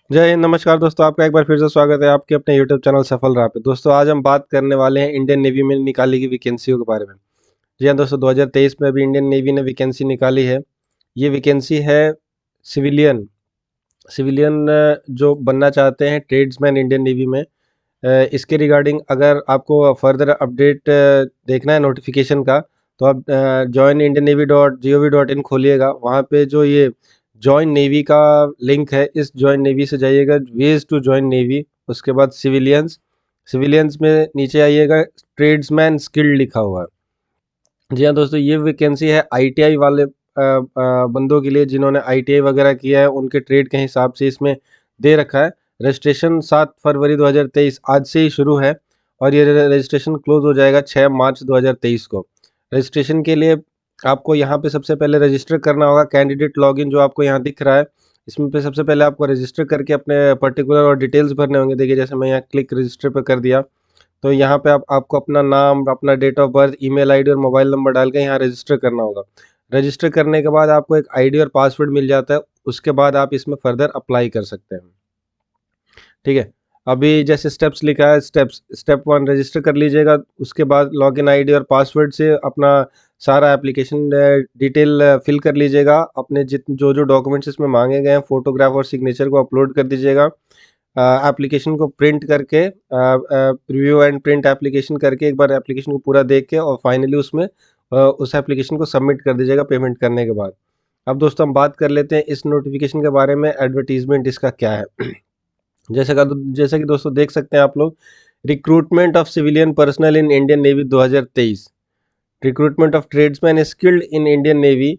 जय हिंद, नमस्कार दोस्तों। आपका एक बार फिर से स्वागत है आपके अपने यूट्यूब चैनल सफल राह पे। दोस्तों आज हम बात करने वाले हैं इंडियन नेवी में निकाली गई वैकेंसियों के बारे में। जी हाँ दोस्तों, 2023 में अभी इंडियन नेवी ने वैकेंसी निकाली है। ये वैकेंसी है सिविलियन सिविलियन जो बनना चाहते हैं ट्रेड्समैन इंडियन नेवी में। इसके रिगार्डिंग अगर आपको फर्दर अपडेट देखना है नोटिफिकेशन का, तो आप joinIndianNavy.gov.in खोलिएगा। वहाँ पे जो ये जॉइन नेवी का लिंक है, इस जॉइन नेवी से जाइएगा, वेज टू जॉइन नेवी। उसके बाद सिविलियंस सिविलियंस में नीचे आइएगा, ट्रेड्समैन स्किल्ड लिखा हुआ है। जी हाँ दोस्तों, ये वैकेंसी है आईटीआई वाले बंदों के लिए, जिन्होंने आईटीआई वगैरह किया है, उनके ट्रेड के हिसाब से इसमें दे रखा है। रजिस्ट्रेशन 7 फरवरी 2023 आज से ही शुरू है और ये रजिस्ट्रेशन क्लोज हो जाएगा 6 मार्च 2023 को। रजिस्ट्रेशन के लिए आपको यहाँ पे सबसे पहले रजिस्टर करना होगा। कैंडिडेट लॉगिन जो आपको यहाँ दिख रहा है, इसमें पे सबसे पहले आपको रजिस्टर करके अपने पर्टिकुलर और डिटेल्स भरने होंगे। देखिए, जैसे मैं यहाँ क्लिक रजिस्टर पर कर दिया, तो यहाँ पे आपको अपना नाम, अपना date of birth, email ID और मोबाइल नंबर डाल के यहाँ रजिस्टर करना होगा। रजिस्टर करने के बाद आपको एक आईडी और पासवर्ड मिल जाता है। उसके बाद आप इसमें फर्दर अप्लाई कर सकते हैं। ठीक है, अभी जैसे स्टेप्स लिखा है, स्टेप 1 रजिस्टर कर लीजिएगा। उसके बाद लॉगिन आईडी और पासवर्ड से अपना सारा एप्लीकेशन डिटेल फिल कर लीजिएगा। अपने जो जो डॉक्यूमेंट्स इसमें मांगे गए हैं, फोटोग्राफ और सिग्नेचर को अपलोड कर दीजिएगा। एप्लीकेशन को प्रिंट करके, प्रीव्यू एंड प्रिंट एप्लीकेशन करके, एक बार एप्लीकेशन को पूरा देख के और फाइनली उसमें उस एप्लीकेशन को सबमिट कर दीजिएगा पेमेंट करने के बाद। अब दोस्तों हम बात कर लेते हैं इस नोटिफिकेशन के बारे में, एडवर्टीजमेंट इसका क्या है। जैसा कि दोस्तों देख सकते हैं आप लोग, recruitment of civilian personnel in Indian Navy 2023, recruitment of tradesman skilled in Indian Navy,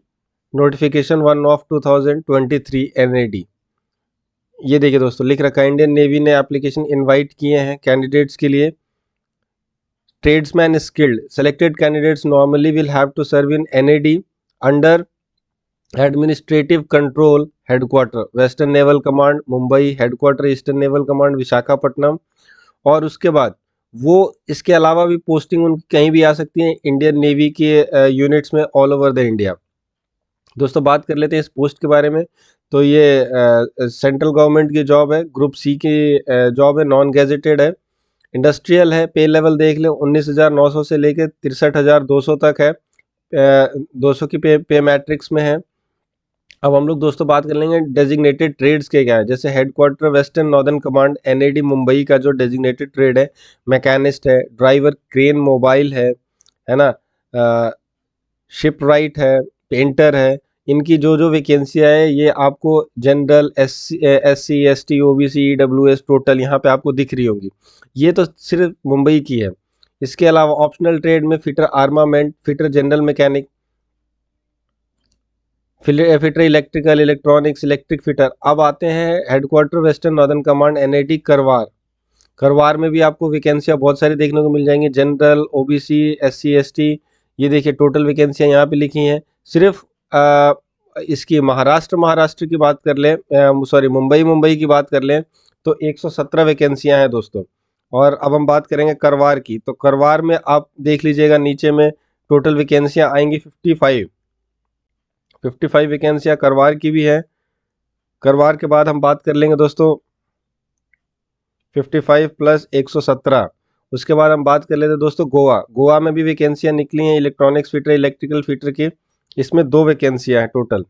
notification 1 of 2023 NAD। ये देखिए दोस्तों, लिख रखा है इंडियन नेवी ने एप्लीकेशन इनवाइट किए हैं कैंडिडेट्स के लिए। Tradesman skilled selected candidates normally will have to serve in NAD under administrative control headquarter western naval command Mumbai, headquarter eastern naval command Visakhapatnam. और उसके बाद वो इसके अलावा भी पोस्टिंग उनकी कहीं भी आ सकती है इंडियन नेवी के यूनिट्स में ऑल ओवर द इंडिया। दोस्तों बात कर लेते हैं इस पोस्ट के बारे में। तो ये सेंट्रल गवर्नमेंट की जॉब है, ग्रुप सी की जॉब है, नॉन गैजेटेड है, इंडस्ट्रियल है। पे लेवल देख ले, 19,900 से लेकर 63,200 तक है। 200 की पे मैट्रिक्स में है। अब हम लोग दोस्तों बात कर लेंगे डेजिग्नेटेड ट्रेड्स के क्या है। जैसे headquarter western northern command NAD Mumbai का जो डेजिग्नेटेड ट्रेड है, मैकेनिस्ट है, ड्राइवर, क्रेन मोबाइल है ना, शिप राइट है, पेंटर है। इनकी जो जो वैकेंसियाँ है, ये आपको general, SC ST OBC EWS total यहाँ पे आपको दिख रही होंगी। ये तो सिर्फ मुंबई की है। इसके अलावा ऑप्शनल ट्रेड में fitter armament, fitter general mechanic, fitter electrical, electronics, electric fitter. अब आते हैं headquarter western northern command NAD करवार। करवार में भी आपको वैकेंसियाँ बहुत सारी देखने को मिल जाएंगी, जनरल, OBC, SC ST। ये देखिए टोटल वैकेंसियाँ यहाँ पे लिखी हैं। सिर्फ इसकी महाराष्ट्र की बात कर लें, सॉरी मुंबई की बात कर लें, तो 117 वैकेंसियाँ हैं दोस्तों। और अब हम बात करेंगे करवार की, तो करवार में आप देख लीजिएगा नीचे में टोटल वैकेंसियाँ आएंगी 55 वैकेंसियाँ करवार की भी है। करवार के बाद हम बात कर लेंगे दोस्तों 55 प्लस 117। उसके बाद हम बात कर लेते हैं दोस्तों गोवा में भी वैकेंसियाँ निकली हैं, इलेक्ट्रॉनिक्स फिटर, इलेक्ट्रिकल फिटर की। इसमें 2 वैकेंसियाँ हैं टोटल।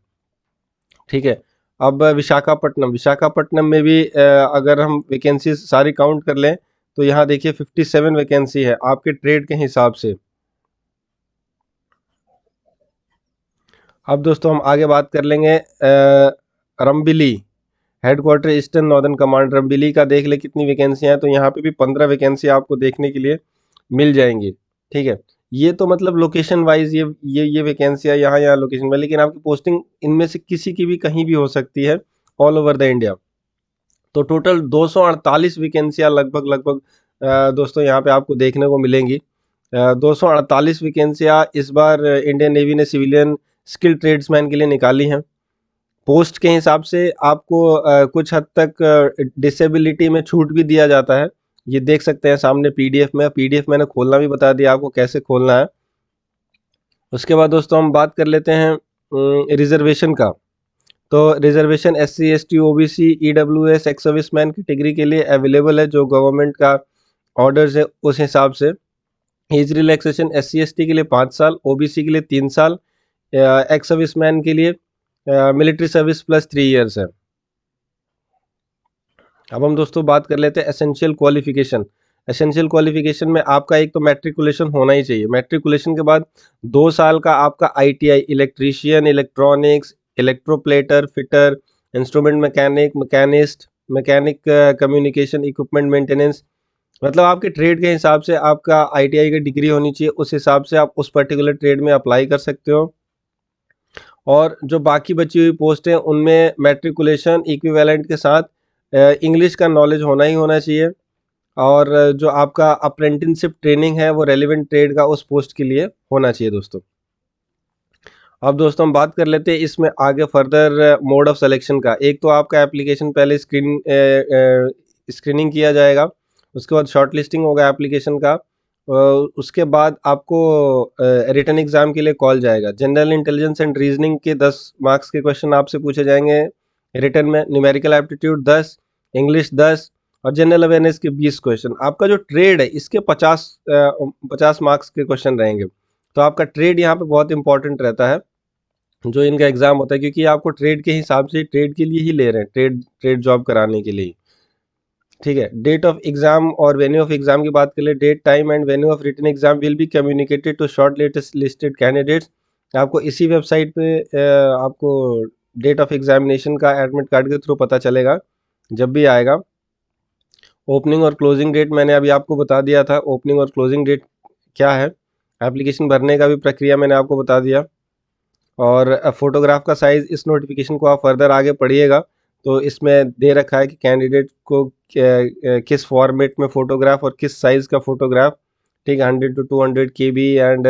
ठीक है, अब विशाखापट्टनम में भी अगर हम वैकेंसी सारी काउंट कर लें, तो यहाँ देखिए 57 वैकेंसी है आपके ट्रेड के हिसाब से। अब दोस्तों हम आगे बात कर लेंगे रमबिली, हेडक्वार्टर ईस्टर्न नॉर्दर्न कमांड। रमबिली का देख ले कितनी वैकेंसियाँ हैं, तो यहाँ पे भी 15 वैकेंसी आपको देखने के लिए मिल जाएंगी। ठीक है, ये तो मतलब लोकेशन वाइज ये वैकेंसियाँ यहाँ लोकेशन में, लेकिन आपकी पोस्टिंग इनमें से किसी की भी कहीं भी हो सकती है ऑल ओवर द इंडिया। तो टोटल 248 वैकेंसियाँ लगभग दोस्तों यहाँ पे आपको देखने को मिलेंगी। 248 वैकेंसियाँ इस बार इंडियन नेवी ने सिविलियन स्किल ट्रेड्समैन के लिए निकाली हैं। पोस्ट के हिसाब से आपको कुछ हद तक डिसेबिलिटी में छूट भी दिया जाता है। ये देख सकते हैं सामने PDF मैंने खोलना भी बता दिया आपको कैसे खोलना है। उसके बाद दोस्तों हम बात कर लेते हैं रिजर्वेशन का। तो reservation SC ST OBC EWS ex serviceman category के लिए अवेलेबल है, जो गवर्नमेंट का ऑर्डर्स है उस हिसाब से। एज रिलैक्सेशन SC ST के लिए 5 साल, OBC के लिए 3 साल, एक्स सर्विसमैन के लिए मिलिट्री सर्विस प्लस 3 ईयर्स है। अब हम दोस्तों बात कर लेते हैं एसेंशियल क्वालिफिकेशन। एसेंशियल क्वालिफिकेशन में आपका एक तो मैट्रिकुलेशन होना ही चाहिए। मैट्रिकुलेशन के बाद 2 साल का आपका ITI electrician, electronics, electroplater, fitter, instrument mechanic, machinist, mechanic communication, equipment maintenance, मतलब आपके ट्रेड के हिसाब से आपका ITI की डिग्री होनी चाहिए, उस हिसाब से आप उस पर्टिकुलर ट्रेड में अप्लाई कर सकते हो। और जो बाकी बची हुई पोस्ट हैं उनमें मैट्रिकुलेशन इक्विवेलेंट के साथ इंग्लिश का नॉलेज होना ही होना चाहिए। और जो आपका अप्रेंटिसशिप ट्रेनिंग है वो रेलिवेंट ट्रेड का उस पोस्ट के लिए होना चाहिए दोस्तों। अब दोस्तों हम बात कर लेते हैं इसमें आगे फर्दर मोड ऑफ सिलेक्शन का। एक तो आपका एप्लीकेशन पहले स्क्रीनिंग किया जाएगा, उसके बाद शॉर्ट लिस्टिंग होगा एप्लीकेशन का, उसके बाद आपको रिटन एग्ज़ाम के लिए कॉल जाएगा। जनरल इंटेलिजेंस एंड रीजनिंग के 10 मार्क्स के क्वेश्चन आपसे पूछे जाएंगे रिटन में, न्यूमेरिकल एप्टीट्यूड 10, इंग्लिश 10 और जनरल अवेयरनेस के 20 क्वेश्चन। आपका जो ट्रेड है इसके 50 मार्क्स के क्वेश्चन रहेंगे। तो आपका ट्रेड यहाँ पे बहुत इंपॉर्टेंट रहता है जो इनका एग्ज़ाम होता है, क्योंकि आपको ट्रेड के हिसाब से ट्रेड के लिए ही ले रहे हैं, ट्रेड जॉब कराने के लिए। ठीक है, डेट ऑफ एग्जाम और वेन्यू ऑफ एग्जाम की बात कर ले। Date, time and venue of written exam will be communicated to shortlisted candidates. आपको इसी वेबसाइट पे आपको डेट ऑफ एग्जामिनेशन का एडमिट कार्ड के थ्रू पता चलेगा जब भी आएगा। ओपनिंग और क्लोजिंग डेट मैंने अभी आपको बता दिया था, ओपनिंग और क्लोजिंग डेट क्या है। एप्लीकेशन भरने का भी प्रक्रिया मैंने आपको बता दिया। और फोटोग्राफ का साइज़, इस नोटिफिकेशन को आप फर्दर आगे पढ़िएगा तो इसमें दे रखा है कि कैंडिडेट को किस फॉर्मेट में फ़ोटोग्राफ और किस साइज़ का फ़ोटोग्राफ, ठीक है, 100 to 200 KB and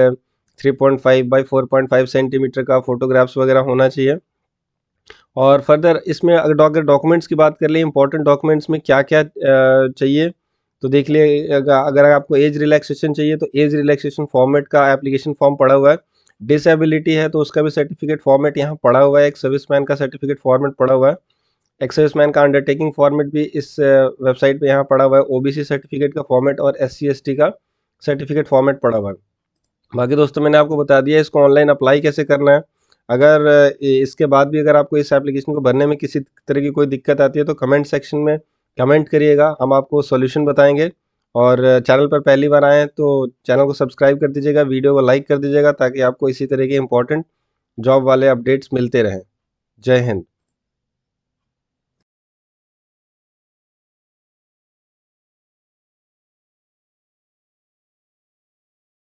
3.5 by 4.5 centimetre का फ़ोटोग्राफ्स वगैरह होना चाहिए। और फर्दर इसमें अगर डॉक्यूमेंट्स की बात कर ले, इंपॉर्टेंट डॉक्यूमेंट्स में क्या क्या चाहिए तो देख लिए। अगर आपको एज रिलैक्सेशन चाहिए तो एज रिलैक्सेशन फॉर्मेट का एप्लीकेशन फॉर्म पड़ा हुआ है। डिसेबिलिटी है तो उसका भी सर्टिफिकेट फॉर्मेट यहाँ पड़ा हुआ है। एक सर्विसमैन का सर्टिफिकेट फॉर्मेट पड़ा हुआ है। एक सर्विसमैन का अंडरटेकिंग फॉर्मेट भी इस वेबसाइट पे यहाँ पड़ा हुआ है। OBC सर्टिफिकेट का फॉर्मेट और SC ST का सर्टिफिकेट फॉर्मेट पड़ा हुआ है। बाकी दोस्तों मैंने आपको बता दिया इसको ऑनलाइन अप्लाई कैसे करना है। अगर इसके बाद भी अगर आपको इस एप्लीकेशन को भरने में किसी तरह की कोई दिक्कत आती है तो कमेंट सेक्शन में कमेंट करिएगा, हम आपको सॉल्यूशन बताएंगे। और चैनल पर पहली बार आए हैं तो चैनल को सब्सक्राइब कर दीजिएगा, वीडियो को लाइक कर दीजिएगा ताकि आपको इसी तरह के इंपॉर्टेंट जॉब वाले अपडेट्स मिलते रहें। जय हिंद।